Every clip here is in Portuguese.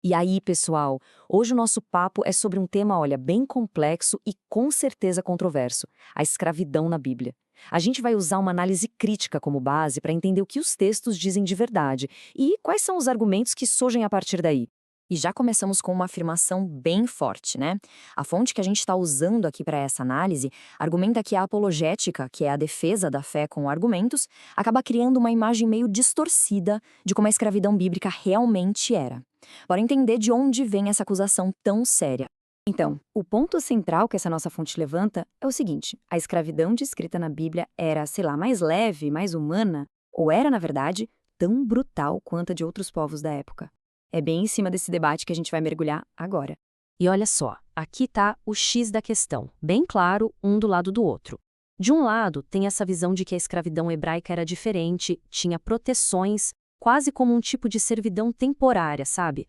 E aí, pessoal, hoje o nosso papo é sobre um tema, olha, bem complexo e com certeza controverso: a escravidão na Bíblia. A gente vai usar uma análise crítica como base para entender o que os textos dizem de verdade e quais são os argumentos que surgem a partir daí. E já começamos com uma afirmação bem forte, né? A fonte que a gente está usando aqui para essa análise argumenta que a apologética, que é a defesa da fé com argumentos, acaba criando uma imagem meio distorcida de como a escravidão bíblica realmente era. Bora entender de onde vem essa acusação tão séria. Então, o ponto central que essa nossa fonte levanta é o seguinte: a escravidão descrita na Bíblia era, sei lá, mais leve, mais humana, ou era, na verdade, tão brutal quanto a de outros povos da época? É bem em cima desse debate que a gente vai mergulhar agora. E olha só, aqui tá o X da questão, bem claro, um do lado do outro. De um lado, tem essa visão de que a escravidão hebraica era diferente, tinha proteções, quase como um tipo de servidão temporária, sabe?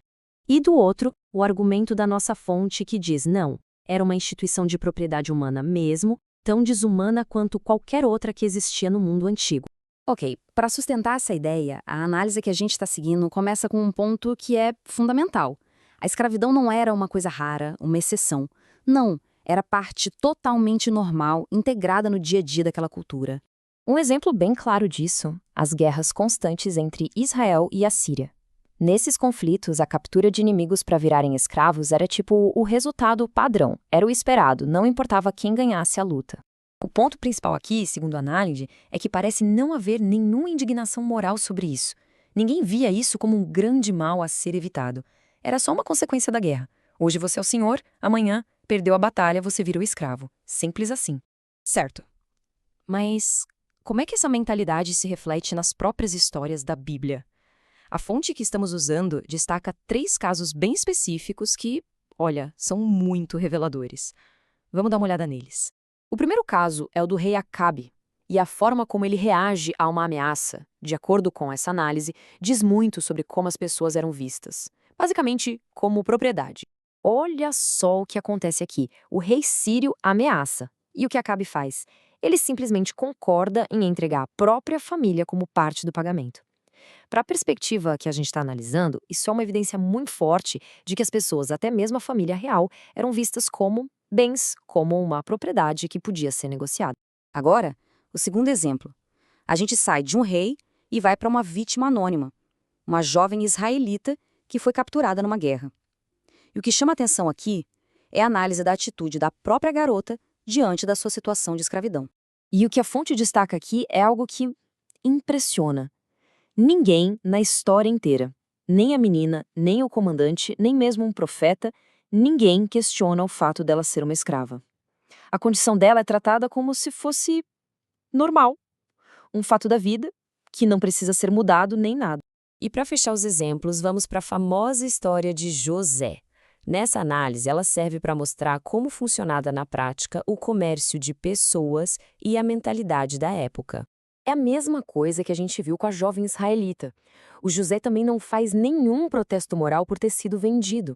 E do outro, o argumento da nossa fonte que diz não, era uma instituição de propriedade humana mesmo, tão desumana quanto qualquer outra que existia no mundo antigo. Ok, para sustentar essa ideia, a análise que a gente está seguindo começa com um ponto que é fundamental. A escravidão não era uma coisa rara, uma exceção. Não, era parte totalmente normal, integrada no dia a dia daquela cultura. Um exemplo bem claro disso, as guerras constantes entre Israel e a Síria. Nesses conflitos, a captura de inimigos para virarem escravos era tipo o resultado padrão, era o esperado, não importava quem ganhasse a luta. O ponto principal aqui, segundo a análise, é que parece não haver nenhuma indignação moral sobre isso. Ninguém via isso como um grande mal a ser evitado. Era só uma consequência da guerra. Hoje você é o senhor, amanhã, perdeu a batalha, você vira o escravo. Simples assim. Certo. Mas como é que essa mentalidade se reflete nas próprias histórias da Bíblia? A fonte que estamos usando destaca 3 casos bem específicos que, olha, são muito reveladores. Vamos dar uma olhada neles. O primeiro caso é o do rei Acabe, e a forma como ele reage a uma ameaça, de acordo com essa análise, diz muito sobre como as pessoas eram vistas. Basicamente, como propriedade. Olha só o que acontece aqui. O rei sírio ameaça. E o que Acabe faz? Ele simplesmente concorda em entregar a própria família como parte do pagamento. Para a perspectiva que a gente está analisando, isso é uma evidência muito forte de que as pessoas, até mesmo a família real, eram vistas como bens, como uma propriedade que podia ser negociada. Agora, o segundo exemplo. A gente sai de um rei e vai para uma vítima anônima, uma jovem israelita que foi capturada numa guerra. E o que chama atenção aqui é a análise da atitude da própria garota diante da sua situação de escravidão. E o que a fonte destaca aqui é algo que impressiona. Ninguém na história inteira, nem a menina, nem o comandante, nem mesmo um profeta, ninguém questiona o fato dela ser uma escrava. A condição dela é tratada como se fosse normal, um fato da vida que não precisa ser mudado nem nada. E para fechar os exemplos, vamos para a famosa história de José. Nessa análise, ela serve para mostrar como funcionava na prática o comércio de pessoas e a mentalidade da época. É a mesma coisa que a gente viu com a jovem israelita. O José também não faz nenhum protesto moral por ter sido vendido.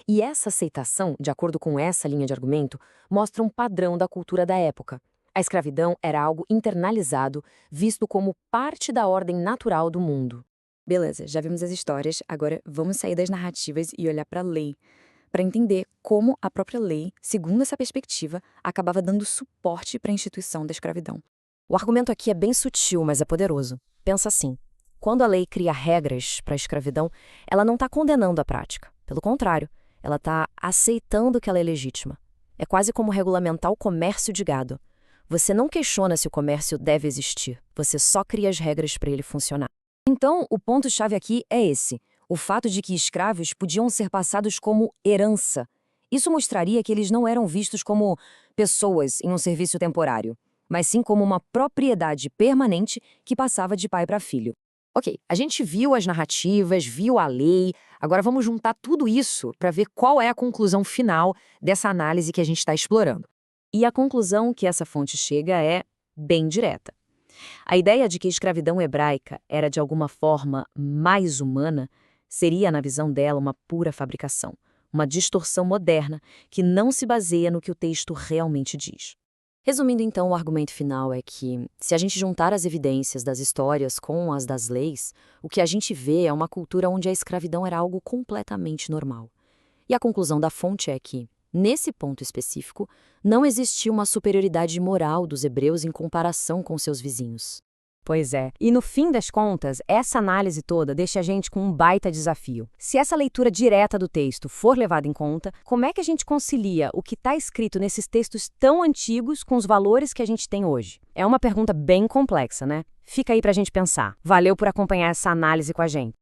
E essa aceitação, de acordo com essa linha de argumento, mostra um padrão da cultura da época. A escravidão era algo internalizado, visto como parte da ordem natural do mundo. Beleza, já vimos as histórias, agora vamos sair das narrativas e olhar para a lei, para entender como a própria lei, segundo essa perspectiva, acabava dando suporte para a instituição da escravidão. O argumento aqui é bem sutil, mas é poderoso. Pensa assim, quando a lei cria regras para a escravidão, ela não está condenando a prática. Pelo contrário, ela está aceitando que ela é legítima. É quase como regulamentar o comércio de gado. Você não questiona se o comércio deve existir, você só cria as regras para ele funcionar. Então, o ponto-chave aqui é esse: o fato de que escravos podiam ser passados como herança. Isso mostraria que eles não eram vistos como pessoas em um serviço temporário, mas sim como uma propriedade permanente que passava de pai para filho. Ok, a gente viu as narrativas, viu a lei, agora vamos juntar tudo isso para ver qual é a conclusão final dessa análise que a gente está explorando. E a conclusão que essa fonte chega é bem direta. A ideia de que a escravidão hebraica era de alguma forma mais humana seria, na visão dela, uma pura fabricação, uma distorção moderna que não se baseia no que o texto realmente diz. Resumindo, então, o argumento final é que, se a gente juntar as evidências das histórias com as das leis, o que a gente vê é uma cultura onde a escravidão era algo completamente normal. E a conclusão da fonte é que, nesse ponto específico, não existia uma superioridade moral dos hebreus em comparação com seus vizinhos. Pois é. E no fim das contas, essa análise toda deixa a gente com um baita desafio. Se essa leitura direta do texto for levada em conta, como é que a gente concilia o que está escrito nesses textos tão antigos com os valores que a gente tem hoje? É uma pergunta bem complexa, né? Fica aí pra gente pensar. Valeu por acompanhar essa análise com a gente.